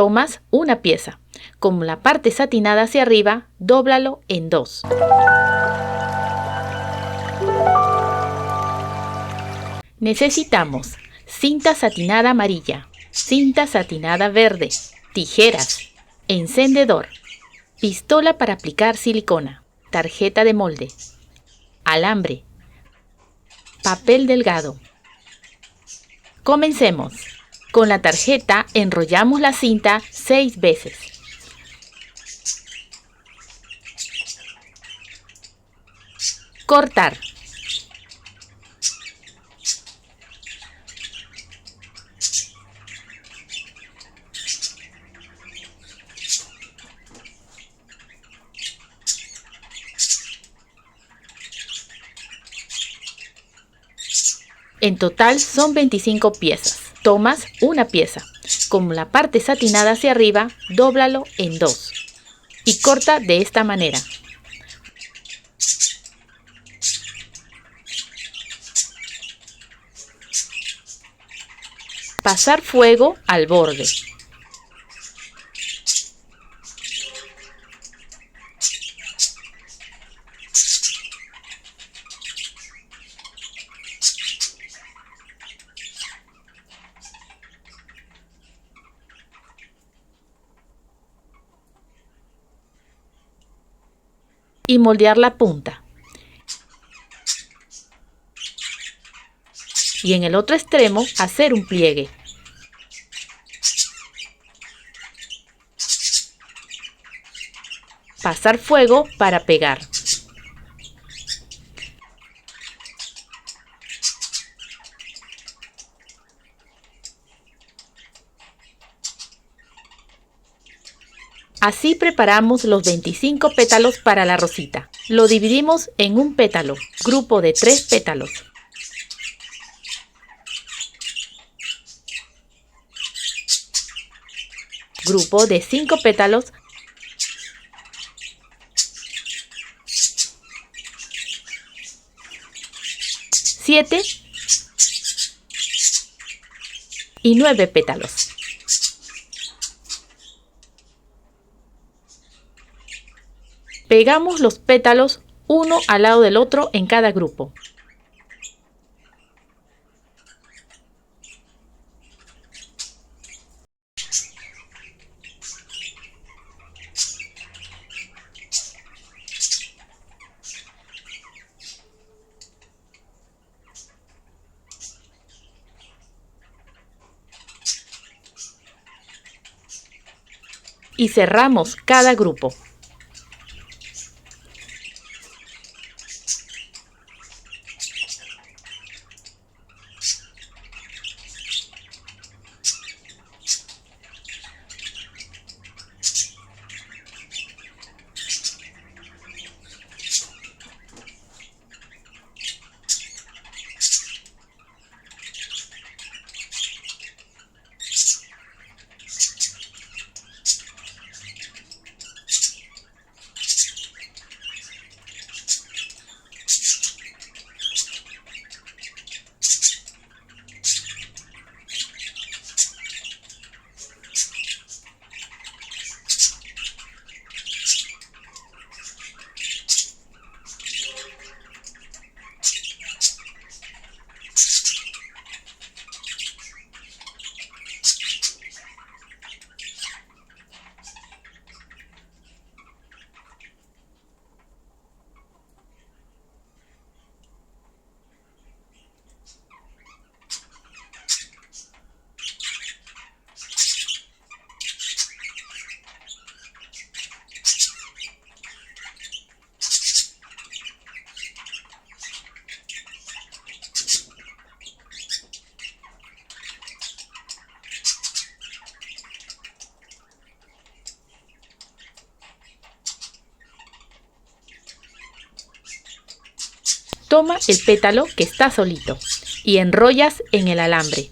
Tomas una pieza. Como la parte satinada hacia arriba, dóblalo en 2. Necesitamos cinta satinada amarilla, cinta satinada verde, tijeras, encendedor, pistola para aplicar silicona, tarjeta de molde, alambre, papel delgado. Comencemos. Con la tarjeta enrollamos la cinta 6 veces. Cortar. En total son 25 piezas. Tomas una pieza. Como la parte satinada hacia arriba, dóblalo en 2 y corta de esta manera. Pasar fuego al borde. Y moldear la punta. Y en el otro extremo hacer un pliegue. Pasar fuego para pegar. Así preparamos los 25 pétalos para la rosita. Lo dividimos en un pétalo, grupo de 3 pétalos. Grupo de 5 pétalos. Siete y 9 pétalos. Pegamos los pétalos uno al lado del otro en cada grupo. Y cerramos cada grupo. Toma el pétalo que está solito y enrollas en el alambre.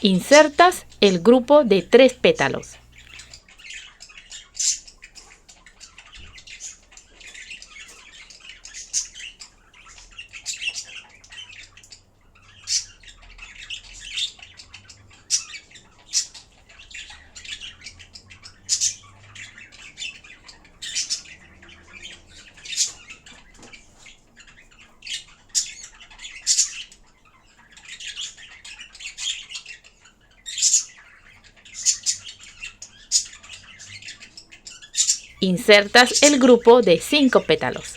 Insertas el grupo de 3 pétalos. Insertas el grupo de 5 pétalos.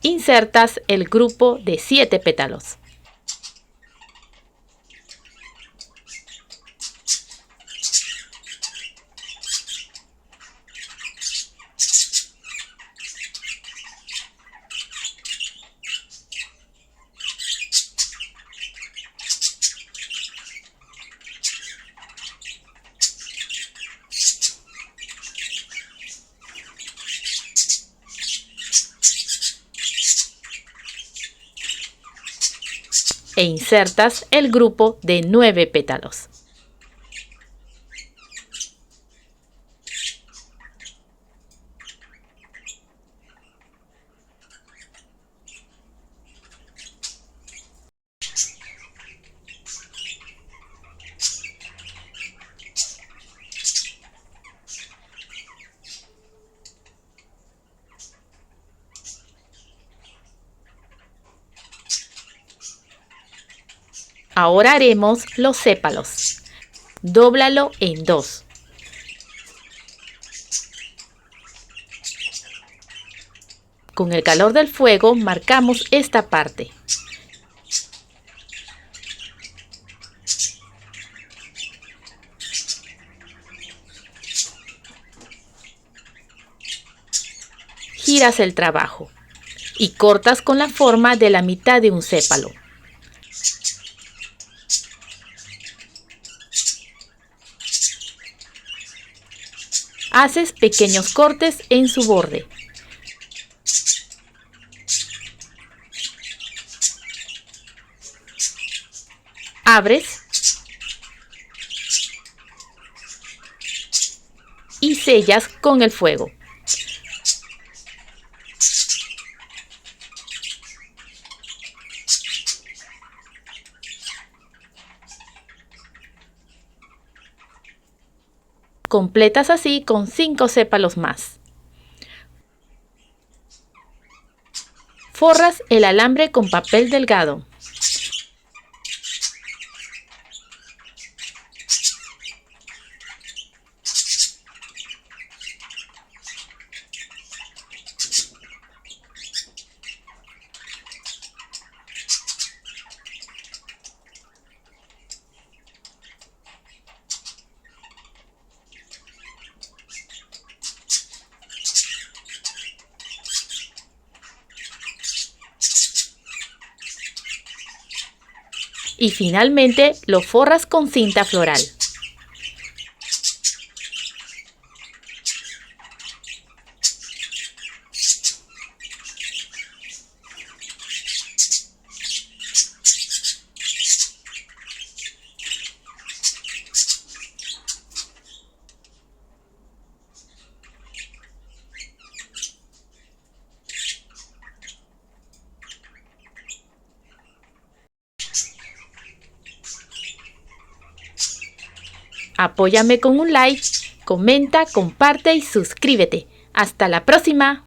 Insertas el grupo de 7 pétalos. E insertas el grupo de 9 pétalos. Ahora haremos los sépalos. Dóblalo en 2. Con el calor del fuego marcamos esta parte. Giras el trabajo y cortas con la forma de la mitad de un sépalo. Haces pequeños cortes en su borde. Abres y sellas con el fuego. Completas así con 5 sépalos más. Forras el alambre con papel delgado. Y finalmente lo forras con cinta floral. Apóyame con un like, comenta, comparte y suscríbete. ¡Hasta la próxima!